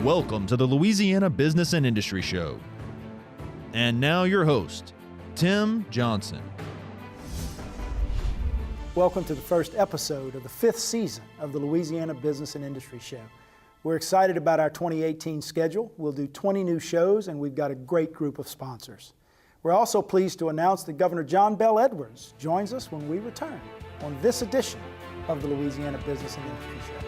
Welcome to the Louisiana Business and Industry Show. And now your host, Tim Johnson. Welcome to the first episode of the 5th season of the Louisiana Business and Industry Show. We're excited about our 2018 schedule. We'll do 20 new shows, and we've got a great group of sponsors. We're also pleased to announce that Governor John Bel Edwards joins us when we return on this edition of the Louisiana Business and Industry Show.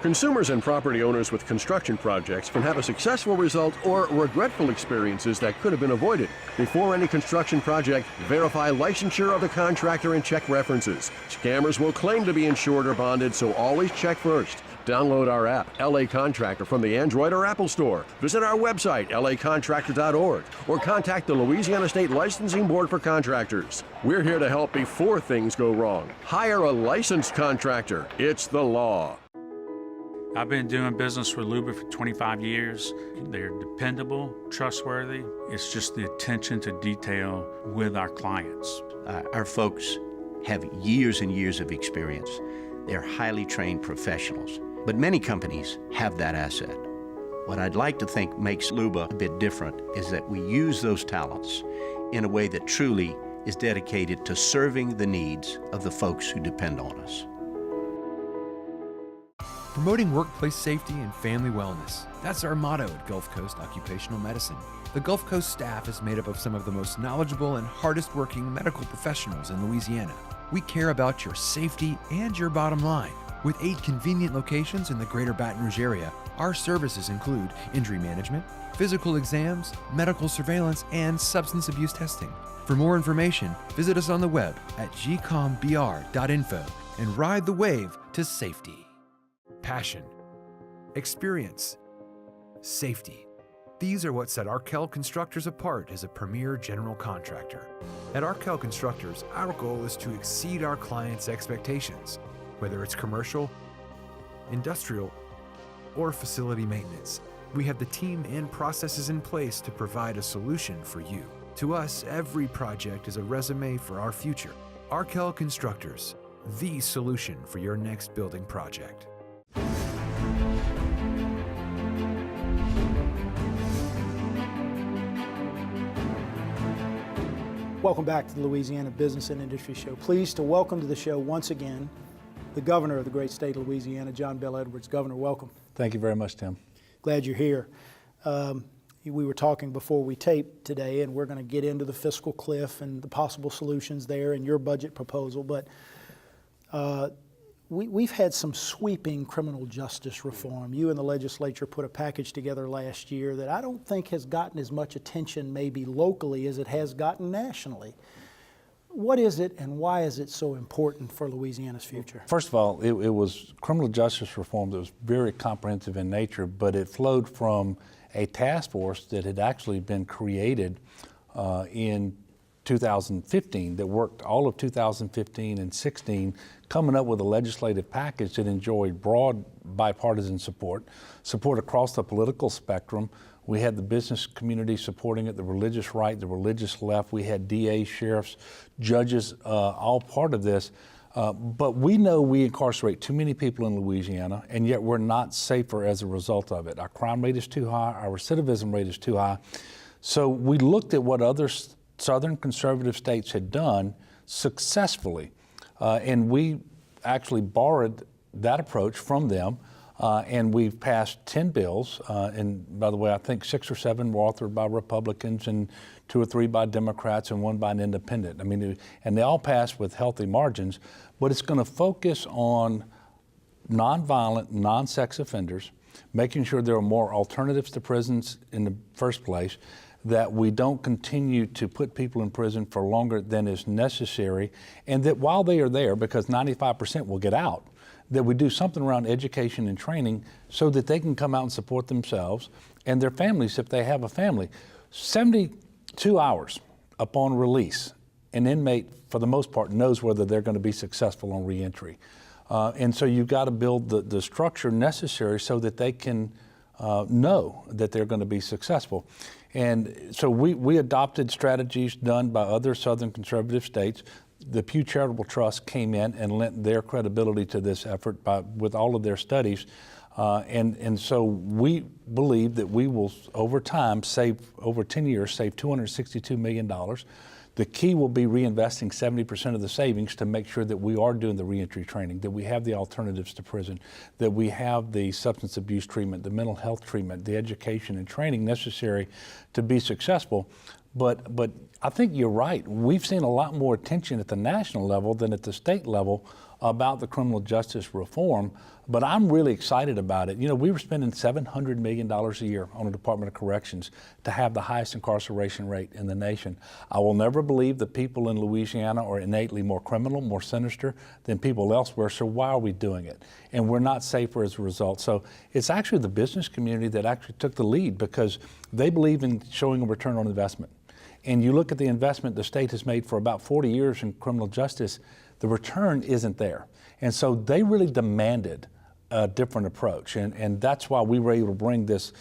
Consumers and property owners with construction projects can have a successful result or regretful experiences that could have been avoided. Before any construction project, verify licensure of the contractor and check references. Scammers will claim to be insured or bonded, so always check first. Download our app, LA Contractor, from the Android or Apple Store. Visit our website, lacontractor.org, or contact the Louisiana State Licensing Board for Contractors. We're here to help before things go wrong. Hire a licensed contractor. It's the law. I've been doing business with LBIS for 25 years. They're dependable, trustworthy. It's just the attention to detail with our clients. Our folks have years and years of experience. They're highly trained professionals, but many companies have that asset. What I'd like to think makes LBIS a bit different is that we use those talents in a way that truly is dedicated to serving the needs of the folks who depend on us. Promoting workplace safety and family wellness. That's our motto at Gulf Coast Occupational Medicine. The Gulf Coast staff is made up of some of the most knowledgeable and hardest working medical professionals in Louisiana. We care about your safety and your bottom line. With 8 convenient locations in the greater Baton Rouge area, our services include injury management, physical exams, medical surveillance, and substance abuse testing. For more information, visit us on the web at gcombr.info and ride the wave to safety. Passion, experience, safety. These are what set Arkell Constructors apart as a premier general contractor. At Arkell Constructors, our goal is to exceed our clients' expectations, whether it's commercial, industrial, or facility maintenance. We have the team and processes in place to provide a solution for you. To us, every project is a resume for our future. Arkell Constructors, the solution for your next building project. Welcome back to the Louisiana Business and Industry Show. Pleased to welcome to the show once again the governor of the great state of Louisiana, John Bel Edwards. Governor, welcome. Thank you very much, Tim. Glad you're here. We were talking before we taped today, and we're going to get into the fiscal cliff and the possible solutions there and your budget proposal, but we've had some sweeping criminal justice reform. You and the legislature put a package together last year that I don't think has gotten as much attention maybe locally as it has gotten nationally. What is it and why is it so important for Louisiana's future? First of all, it was criminal justice reform that was very comprehensive in nature, but it flowed from a task force that had actually been created in 2015 that worked all of 2015 and 16, coming up with a legislative package that enjoyed broad bipartisan support across the political spectrum. We had the business community supporting it, the religious right, the religious left. We had DAs, sheriffs, judges, all part of this. But we know we incarcerate too many people in Louisiana, and yet we're not safer as a result of it. Our crime rate is too high, our recidivism rate is too high. So we looked at what other Southern conservative states had done successfully, and we actually borrowed that approach from them, and we've passed 10 bills, and by the way, I think 6 or 7 were authored by Republicans and 2 or 3 by Democrats and 1 by an independent. I mean, and they all passed with healthy margins, but it's going to focus on nonviolent, non-sex offenders, making sure there are more alternatives to prisons in the first place, that we don't continue to put people in prison for longer than is necessary, and that while they are there, because 95% will get out, that we do something around education and training so that they can come out and support themselves and their families if they have a family. 72 hours upon release, an inmate, for the most part, knows whether they're going to be successful on reentry. And so you've got to build the structure necessary so that they can know that they're going to be successful. And so we adopted strategies done by other Southern conservative states. the Pew Charitable Trust came in and lent their credibility to this effort with all of their studies. And so we believe that we will, over time, over 10 years, save $262 million. The key will be reinvesting 70% of the savings to make sure that we are doing the reentry training, that we have the alternatives to prison, that we have the substance abuse treatment, the mental health treatment, the education and training necessary to be successful. But I think you're right. We've seen a lot more attention at the national level than at the state level about the criminal justice reform, but I'm really excited about it. You know, we were spending $700 million a year on the Department of Corrections to have the highest incarceration rate in the nation. I will never believe that people in Louisiana are innately more criminal, more sinister than people elsewhere, so why are we doing it? And we're not safer as a result. So it's actually the business community that actually took the lead because they believe in showing a return on investment. And you look at the investment the state has made for about 40 years in criminal justice, the return isn't there. And so they really demanded a different approach. And that's why we were able to bring this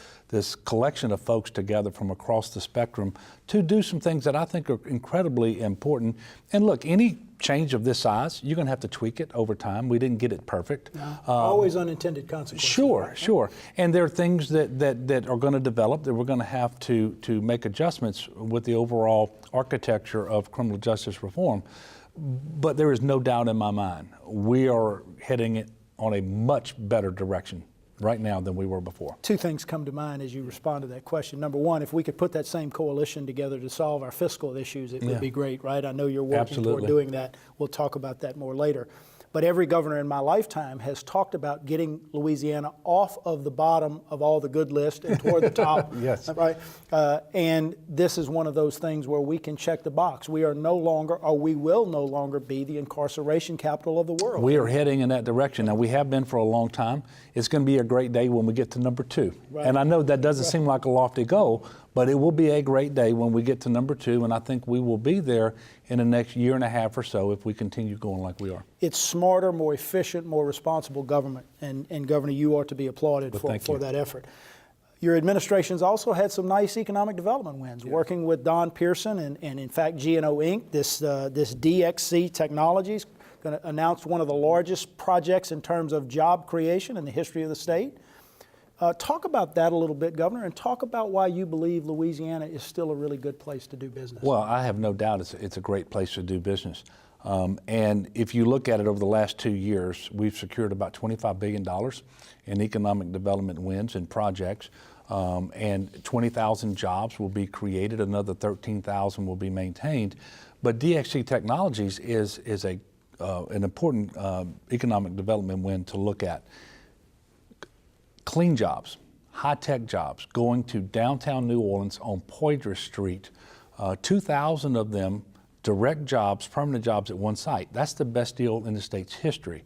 collection of folks together from across the spectrum to do some things that I think are incredibly important. And look, any change of this size, you're going to have to tweak it over time. We didn't get it perfect. No, always unintended consequences. Sure, right? sure. And there are things that are going to develop that we're going to have to make adjustments with the overall architecture of criminal justice reform. But there is no doubt in my mind, we are heading it on a much better direction right now than we were before. Two things come to mind as you respond to that question. Number one, if we could put that same coalition together to solve our fiscal issues, it would be great, right? I know you're working toward doing that. We'll talk about that more later. But every governor in my lifetime has talked about getting Louisiana off of the bottom of all the good list and toward the top. Yes. Right? And this is one of those things where we can check the box. We are no longer, or we will no longer be the incarceration capital of the world. We are heading in that direction. Now, we have been for a long time. It's going to be a great day when we get to number 2. Right. And I know that doesn't seem like a lofty goal, but it will be a great day when we get to number 2, and I think we will be there in the next year and a half or so if we continue going like we are. It's smarter, more efficient, more responsible government, and Governor, you are to be applauded for that effort. Your administration's also had some nice economic development wins, working with Don Pearson and in fact G&O Inc., this DXC Technologies, going to announce one of the largest projects in terms of job creation in the history of the state. Talk about that a little bit, Governor, and talk about why you believe Louisiana is still a really good place to do business. Well, I have no doubt it's a great place to do business. And if you look at it over the last 2 years, we've secured about $25 billion in economic development wins and projects. And 20,000 jobs will be created, another 13,000 will be maintained. But DXC Technologies is an important economic development win to look at. Clean jobs, high-tech jobs, going to downtown New Orleans on Poydras Street, 2,000 of them direct jobs, permanent jobs at one site. That's the best deal in the state's history.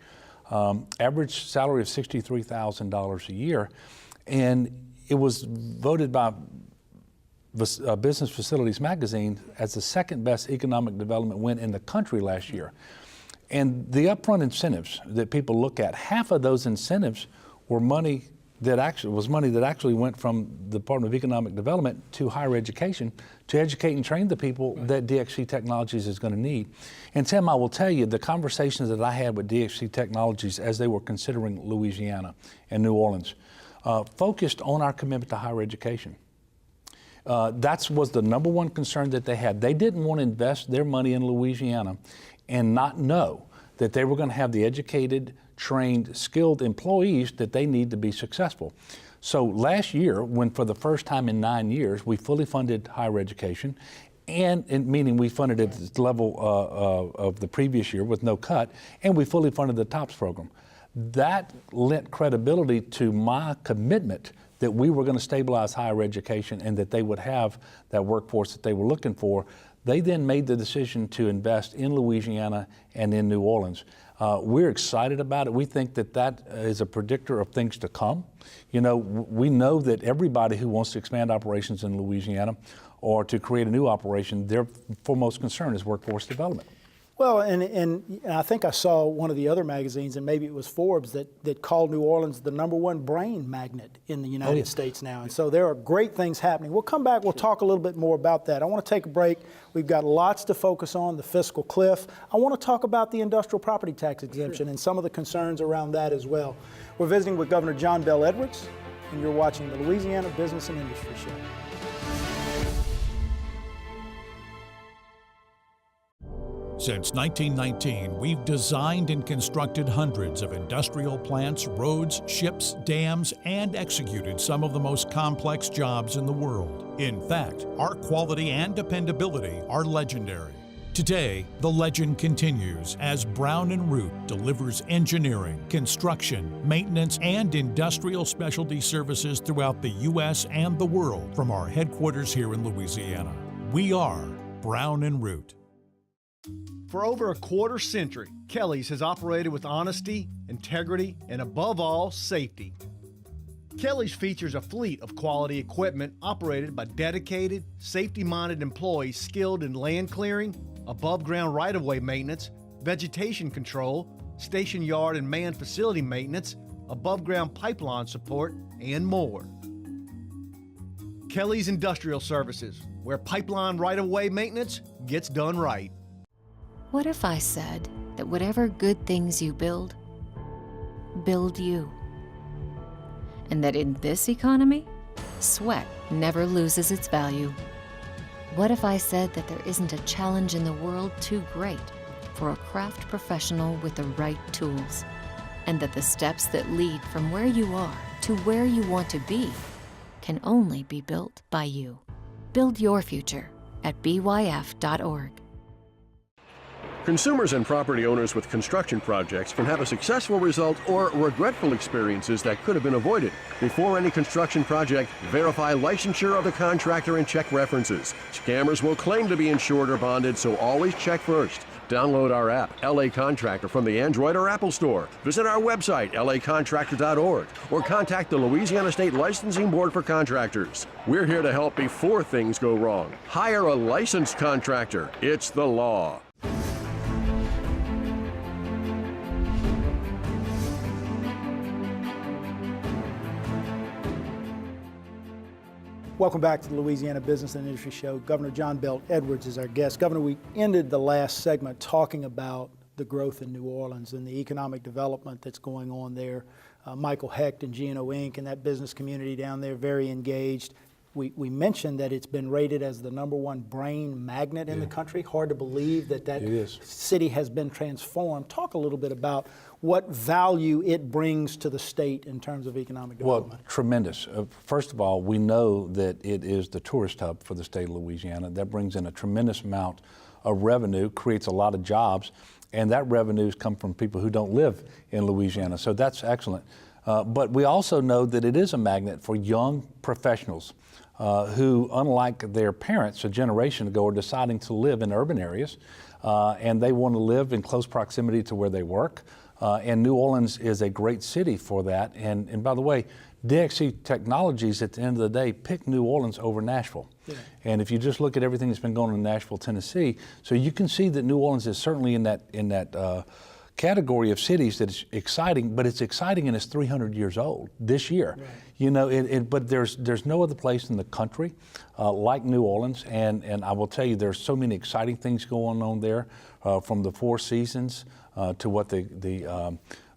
Average salary of $63,000 a year, and it was voted by Business Facilities Magazine as the second best economic development win in the country last year. And the upfront incentives that people look at, half of those incentives were money that actually went from the Department of Economic Development to higher education to educate and train the people that DXC Technologies is going to need. And Tim, I will tell you, the conversations that I had with DXC Technologies as they were considering Louisiana and New Orleans focused on our commitment to higher education. That was the number one concern that they had. They didn't want to invest their money in Louisiana and not know that they were going to have the educated, trained, skilled employees that they need to be successful. So last year, when for the first time in 9 years, we fully funded higher education, and meaning we funded it at the level of the previous year with no cut, and we fully funded the TOPS program. That lent credibility to my commitment that we were going to stabilize higher education and that they would have that workforce that they were looking for. They then made the decision to invest in Louisiana and in New Orleans. We're excited about it. We think that that is a predictor of things to come. You know, we know that everybody who wants to expand operations in Louisiana or to create a new operation, their foremost concern is workforce development. Well, and I think I saw one of the other magazines, and maybe it was Forbes, that called New Orleans the #1 brain magnet in the United States now. And so there are great things happening. We'll come back, we'll talk a little bit more about that. I want to take a break. We've got lots to focus on, the fiscal cliff. I want to talk about the industrial property tax exemption and some of the concerns around that as well. We're visiting with Governor John Bel Edwards, and you're watching the Louisiana Business and Industry Show. Since 1919, we've designed and constructed hundreds of industrial plants, roads, ships, dams, and executed some of the most complex jobs in the world. In fact, our quality and dependability are legendary. Today, the legend continues as Brown & Root delivers engineering, construction, maintenance, and industrial specialty services throughout the U.S. and the world from our headquarters here in Louisiana. We are Brown & Root. For over a quarter century, Kelly's has operated with honesty, integrity, and above all, safety. Kelly's features a fleet of quality equipment operated by dedicated, safety-minded employees skilled in land clearing, above-ground right-of-way maintenance, vegetation control, station yard and manned facility maintenance, above-ground pipeline support, and more. Kelly's Industrial Services, where pipeline right-of-way maintenance gets done right. What if I said that whatever good things you build you? And that in this economy, sweat never loses its value? What if I said that there isn't a challenge in the world too great for a craft professional with the right tools? And that the steps that lead from where you are to where you want to be can only be built by you? Build your future at byf.org. Consumers and property owners with construction projects can have a successful result or regretful experiences that could have been avoided. Before any construction project, verify licensure of the contractor and check references. Scammers will claim to be insured or bonded, so always check first. Download our app, LA Contractor, from the Android or Apple Store. Visit our website, lacontractor.org, or contact the Louisiana State Licensing Board for Contractors. We're here to help before things go wrong. Hire a licensed contractor. It's the law. Welcome back to the Louisiana Business and Industry Show. Governor John Bel Edwards is our guest. Governor, we ended the last segment talking about the growth in New Orleans and the economic development that's going on there. Michael Hecht and G&O Inc. and that business community down there, very engaged. We mentioned that it's been rated as the #1 brain magnet in the country. Hard to believe that city has been transformed. Talk a little bit about what value it brings to the state in terms of economic development. Well, tremendous. First of all, we know that it is the tourist hub for the state of Louisiana. That brings in a tremendous amount of revenue, creates a lot of jobs, and that revenues come from people who don't live in Louisiana. So that's excellent. But we also know that it is a magnet for young professionals who, unlike their parents a generation ago, are deciding to live in urban areas, and they want to live in close proximity to where they work. And New Orleans is a great city for that. And by the way, DXC Technologies, at the end of the day, picked New Orleans over Nashville. Yeah. And if you just look at everything that's been going on in Nashville, Tennessee, so you can see that New Orleans is certainly in that category of cities that is exciting, but it's exciting and it's 300 years old this year. Right. You know, but there's no other place in the country like New Orleans, and I will tell you, there's so many exciting things going on there, from the Four Seasons to what the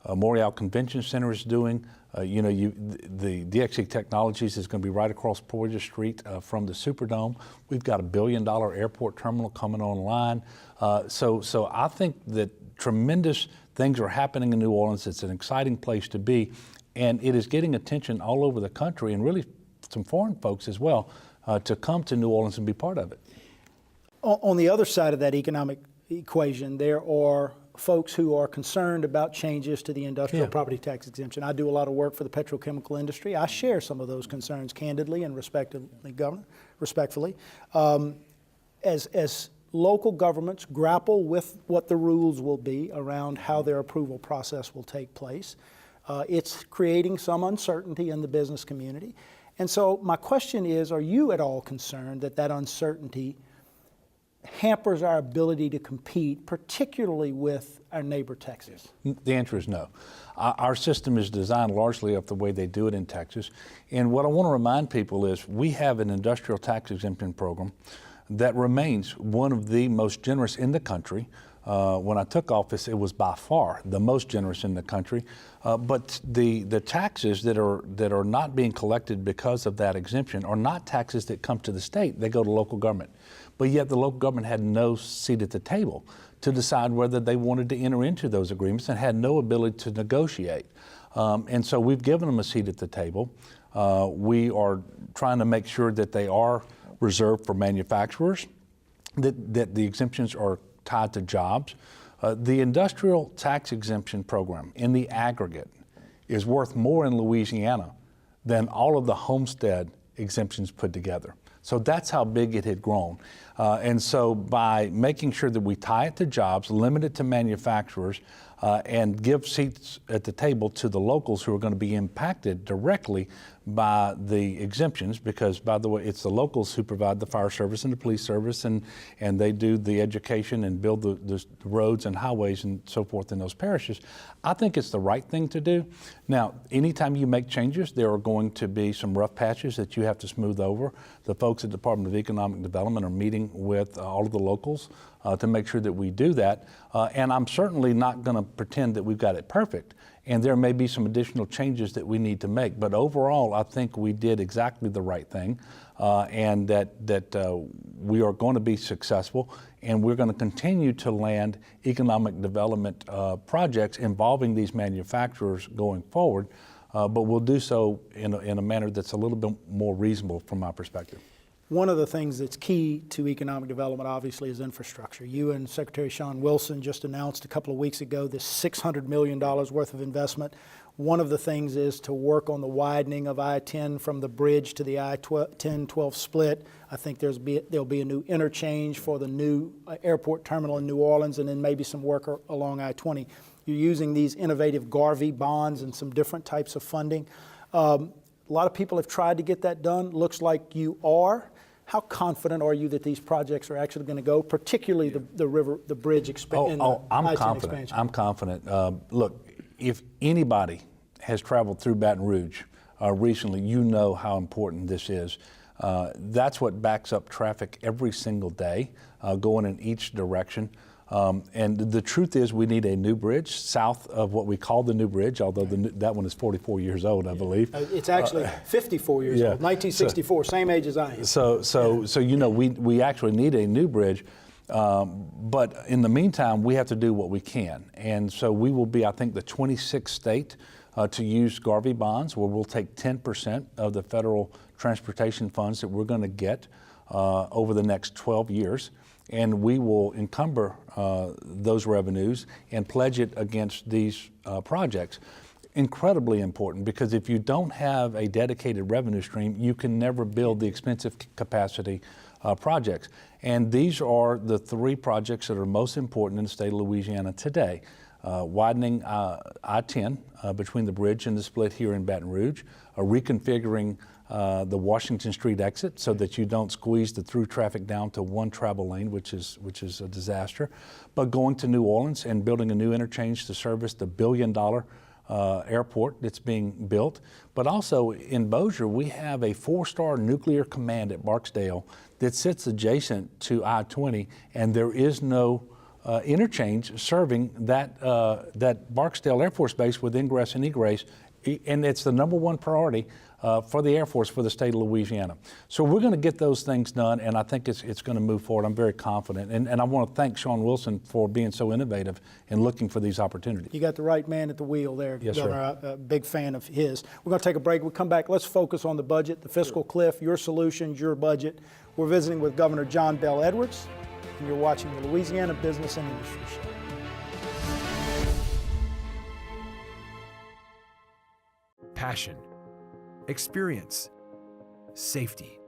Morial Convention Center is doing. You know, the DXC Technologies is going to be right across Poydras Street from the Superdome. We've got $1 billion airport terminal coming online. So I think that tremendous things are happening in New Orleans. It's an exciting place to be, and it is getting attention all over the country, and really some foreign folks as well, to come to New Orleans and be part of it. On the other side of that economic equation, there are folks who are concerned about changes to the industrial property tax exemption. I do a lot of work for the petrochemical industry. I share some of those concerns candidly and respectfully. As local governments grapple with what the rules will be around how their approval process will take place, it's creating some uncertainty in the business community. And so my question is, are you at all concerned that that uncertainty hampers our ability to compete, particularly with our neighbor Texas? The answer is no. Our system is designed largely of the way they do it in Texas. And what I want to remind people is we have an industrial tax exemption program that remains one of the most generous in the country. When I took office, it was by far the most generous in the country. But the taxes that are not being collected because of that exemption are not taxes that come to the state. They go to local government. But yet the local government had no seat at the table to decide whether they wanted to enter into those agreements and had no ability to negotiate. And so we've given them a seat at the table. We are trying to make sure that they are reserved for manufacturers, that the exemptions are tied to jobs. The industrial tax exemption program in the aggregate is worth more in Louisiana than all of the homestead exemptions put together. So that's how big it had grown. And so by making sure that we tie it to jobs, limit it to manufacturers, and give seats at the table to the locals who are going to be impacted directly by the exemptions, because, by the way, it's the locals who provide the fire service and the police service, and they do the education and build the roads and highways and so forth in those parishes. I think it's the right thing to do. Now, anytime you make changes, there are going to be some rough patches that you have to smooth over. The folks at the Department of Economic Development are meeting with all of the locals to make sure that we do that. And I'm certainly not going to pretend that we've got it perfect. And there may be some additional changes that we need to make. But overall, I think we did exactly the right thing, and that we are going to be successful. And we're going to continue to land economic development projects involving these manufacturers going forward. But we'll do so in a manner that's a little bit more reasonable from my perspective. One of the things that's key to economic development, obviously, is infrastructure. You and Secretary Sean Wilson just announced a couple of weeks ago this $600 million worth of investment. One of the things is to work on the widening of I-10 from the bridge to the I-10-12 split. I think there'll be a new interchange for the new airport terminal in New Orleans, and then maybe some work along I-20. You're using these innovative Garvey bonds and some different types of funding. A lot of people have tried to get that done. Looks like you are. How confident are you that these projects are actually going to go, particularly the bridge expansion? I'm confident. I'm confident. Look, if anybody has traveled through Baton Rouge recently, you know how important this is. That's what backs up traffic every single day, going in each direction. And the truth is, we need a new bridge south of what we call the new bridge, although that one is 44 years old, I believe. It's actually 54 years old, 1964, same age as I am. So you know, we actually need a new bridge. But in the meantime, we have to do what we can. And so we will be, I think, the 26th state to use Garvey bonds, where we'll take 10% of the federal transportation funds that we're going to get over the next 12 years. And we will encumber those revenues and pledge it against these projects. Incredibly important, because if you don't have a dedicated revenue stream, you can never build the expensive capacity projects. And these are the three projects that are most important in the state of Louisiana today. Widening I-10 between the bridge and the split here in Baton Rouge, reconfiguring the Washington Street exit so that you don't squeeze the through traffic down to one travel lane, which is a disaster. But going to New Orleans and building a new interchange to service the $1 billion airport that's being built. But also in Bossier, we have a 4-star nuclear command at Barksdale that sits adjacent to I-20, and there is no interchange serving that Barksdale Air Force Base with ingress and egress, and it's the #1 priority for the Air Force for the state of Louisiana. So we're going to get those things done, and I think it's going to move forward. I'm very confident, and I want to thank Sean Wilson for being so innovative in looking for these opportunities. You got the right man at the wheel there, yes, Governor. Sir. A big fan of his. We're going to take a break. We'll come back. Let's focus on the budget, the fiscal cliff, your solutions, your budget. We're visiting with Governor John Bell Edwards, and you're watching the Louisiana Business and Industry Show. Passion, experience, safety.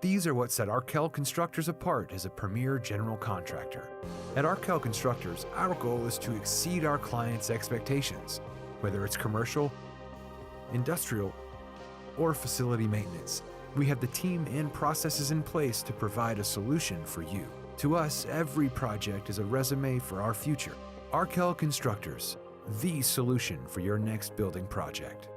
These are what set Arkell Constructors apart as a premier general contractor. At Arkell Constructors, our goal is to exceed our clients' expectations, whether it's commercial, industrial, or facility maintenance. We have the team and processes in place to provide a solution for you. To us, every project is a resume for our future. Arkell Constructors, the solution for your next building project.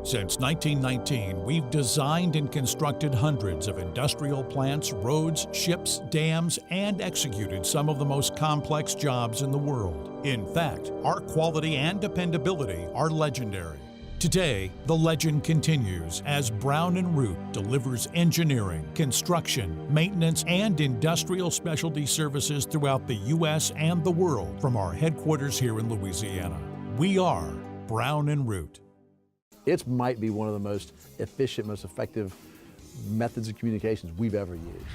Since 1919, we've designed and constructed hundreds of industrial plants, roads, ships, dams, and executed some of the most complex jobs in the world. In fact, our quality and dependability are legendary. Today, the legend continues as Brown & Root delivers engineering, construction, maintenance, and industrial specialty services throughout the U.S. and the world from our headquarters here in Louisiana. We are Brown & Root. It might be one of the most efficient, most effective methods of communications we've ever used.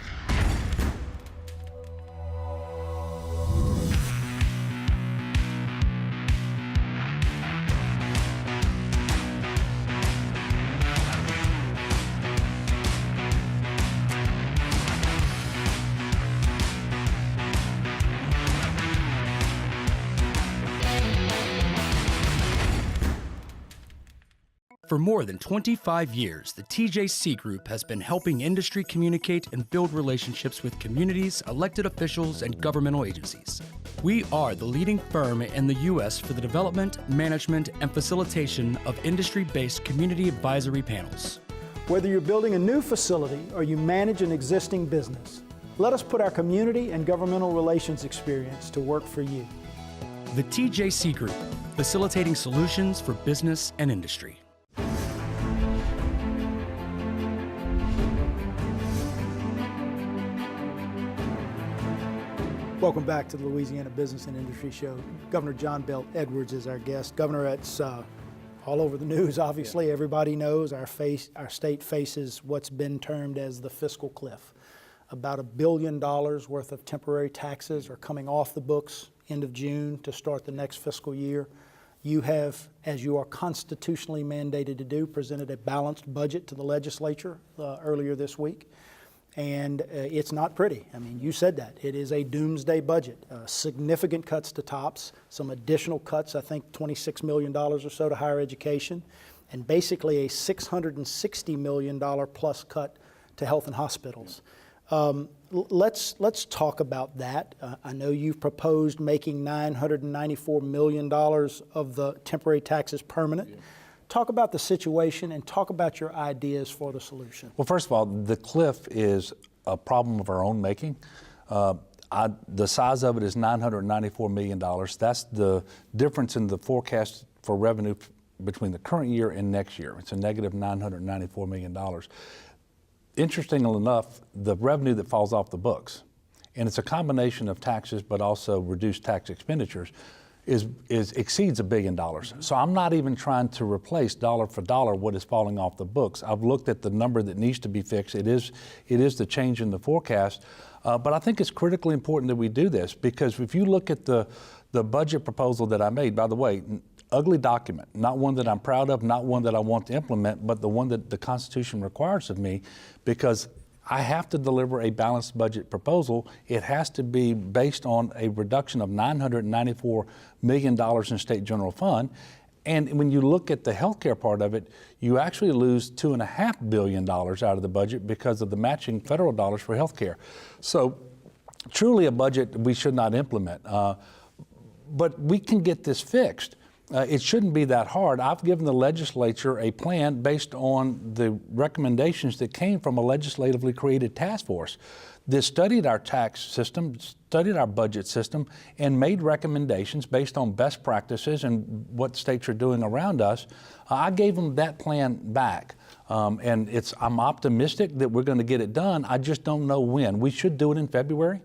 For more than 25 years, the TJC Group has been helping industry communicate and build relationships with communities, elected officials, and governmental agencies. We are the leading firm in the U.S. for the development, management, and facilitation of industry-based community advisory panels. Whether you're building a new facility or you manage an existing business, let us put our community and governmental relations experience to work for you. The TJC Group, facilitating solutions for business and industry. Welcome back to the Louisiana Business and Industry Show. Governor John Bel Edwards is our guest. Governor, it's all over the news, obviously. Yeah. Everybody knows our state faces what's been termed as the fiscal cliff. About $1 billion worth of temporary taxes are coming off the books end of June to start the next fiscal year. You have, as you are constitutionally mandated to do, presented a balanced budget to the legislature earlier this week. And it's not pretty. I mean, you said that. It is a doomsday budget. Significant cuts to TOPS, some additional cuts, I think $26 million or so to higher education, and basically a $660 million plus cut to health and hospitals. Let's talk about that. I know you've proposed making $994 million of the temporary taxes permanent. Yeah. Talk about the situation and talk about your ideas for the solution. Well, first of all, the cliff is a problem of our own making. The size of it is $994 million. That's the difference in the forecast for revenue between the current year and next year. It's a negative $994 million. Interestingly enough, the revenue that falls off the books, and it's a combination of taxes but also reduced tax expenditures, exceeds $1 billion. So I'm not even trying to replace dollar for dollar what is falling off the books. I've looked at the number that needs to be fixed. It is the change in the forecast, but I think it's critically important that we do this, because if you look at the budget proposal that I made, by the way, ugly document, not one that I'm proud of, not one that I want to implement, but the one that the Constitution requires of me, because I have to deliver a balanced budget proposal. It has to be based on a reduction of $994 million in state general fund. And when you look at the healthcare part of it, you actually lose $2.5 billion out of the budget because of the matching federal dollars for healthcare. So truly a budget we should not implement. But we can get this fixed. It shouldn't be that hard. I've given the legislature a plan based on the recommendations that came from a legislatively created task force that studied our tax system, studied our budget system, and made recommendations based on best practices and what states are doing around us. I gave them that plan back. And I'm optimistic that we're going to get it done. I just don't know when. We should do it in February.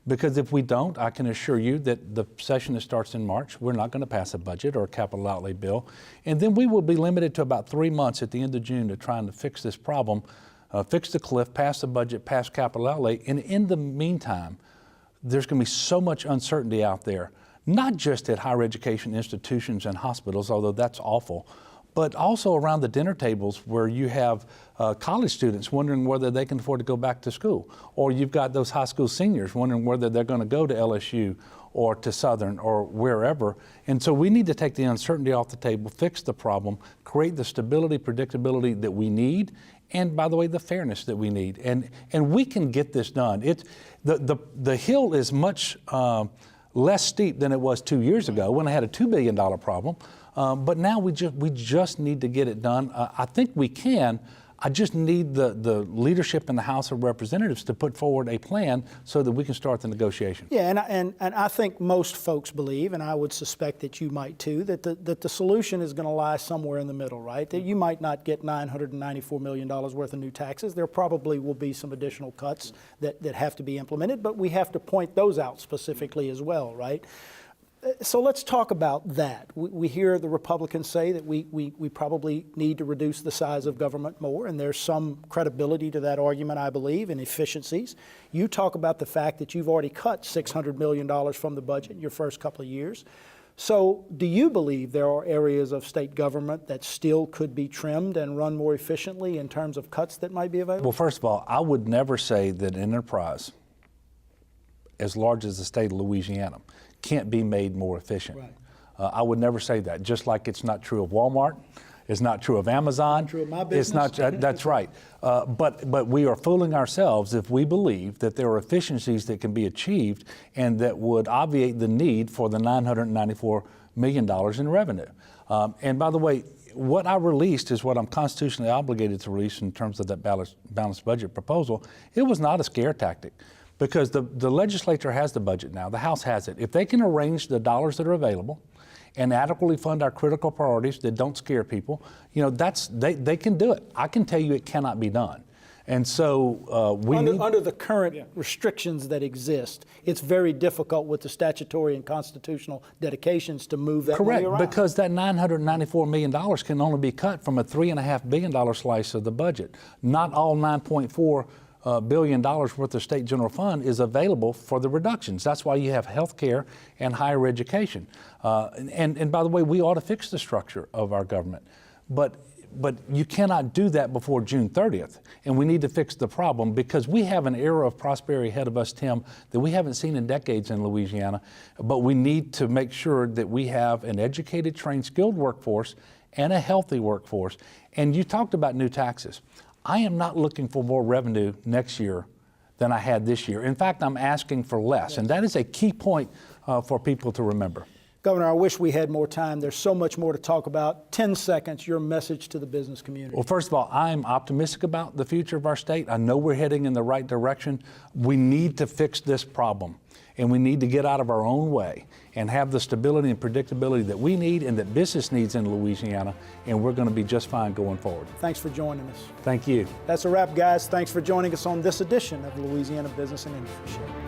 Because if we don't, I can assure you that the session that starts in March, we're not going to pass a budget or a capital outlay bill. And then we will be limited to about 3 months at the end of June to trying to fix this problem, fix the cliff, pass the budget, pass capital outlay. And in the meantime, there's going to be so much uncertainty out there, not just at higher education institutions and hospitals, although that's awful, but also around the dinner tables where you have college students wondering whether they can afford to go back to school, or you've got those high school seniors wondering whether they're going to go to LSU or to Southern or wherever. And so we need to take the uncertainty off the table, fix the problem, create the stability, predictability that we need, and by the way, the fairness that we need. And we can get this done. The hill is much less steep than it was 2 years ago when I had a $2 billion problem. But now we just need to get it done. I think we can. I just need the leadership in the House of Representatives to put forward a plan so that we can start the negotiation. Yeah, and I think most folks believe, and I would suspect that you might too, that the solution is going to lie somewhere in the middle, right? That you might not get $994 million worth of new taxes. There probably will be some additional cuts that have to be implemented, but we have to point those out specifically as well, right? So let's talk about that. We hear the Republicans say that we probably need to reduce the size of government more, and there's some credibility to that argument, I believe, and efficiencies. You talk about the fact that you've already cut $600 million from the budget in your first couple of years. So do you believe there are areas of state government that still could be trimmed and run more efficiently in terms of cuts that might be available? Well, first of all, I would never say that an enterprise as large as the state of Louisiana can't be made more efficient. Right. I would never say that, just like it's not true of Walmart, it's not true of Amazon. Not true of my business. It's not, that's right. But we are fooling ourselves if we believe that there are efficiencies that can be achieved and that would obviate the need for the $994 million in revenue. And by the way, what I released is what I'm constitutionally obligated to release in terms of that balanced budget proposal. It was not a scare tactic. Because the legislature has the budget now, the House has it. If they can arrange the dollars that are available and adequately fund our critical priorities that don't scare people, you know, they can do it. I can tell you it cannot be done. And so under the current restrictions that exist, it's very difficult with the statutory and constitutional dedications to move that money around. Correct, because that $994 million can only be cut from a $3.5 billion slice of the budget. Not all $9.4 billion worth of state general fund is available for the reductions. That's why you have health care and higher education. And by the way, we ought to fix the structure of our government. But you cannot do that before June 30th. And we need to fix the problem because we have an era of prosperity ahead of us, Tim, that we haven't seen in decades in Louisiana. But we need to make sure that we have an educated, trained, skilled workforce and a healthy workforce. And you talked about new taxes. I am not looking for more revenue next year than I had this year. In fact, I'm asking for less. And that is a key point for people to remember. Governor, I wish we had more time. There's so much more to talk about. 10 seconds, your message to the business community. Well, first of all, I'm optimistic about the future of our state. I know we're heading in the right direction. We need to fix this problem. And we need to get out of our own way and have the stability and predictability that we need and that business needs in Louisiana, and we're going to be just fine going forward. Thanks for joining us. Thank you. That's a wrap, guys. Thanks for joining us on this edition of the Louisiana Business and Industry Show.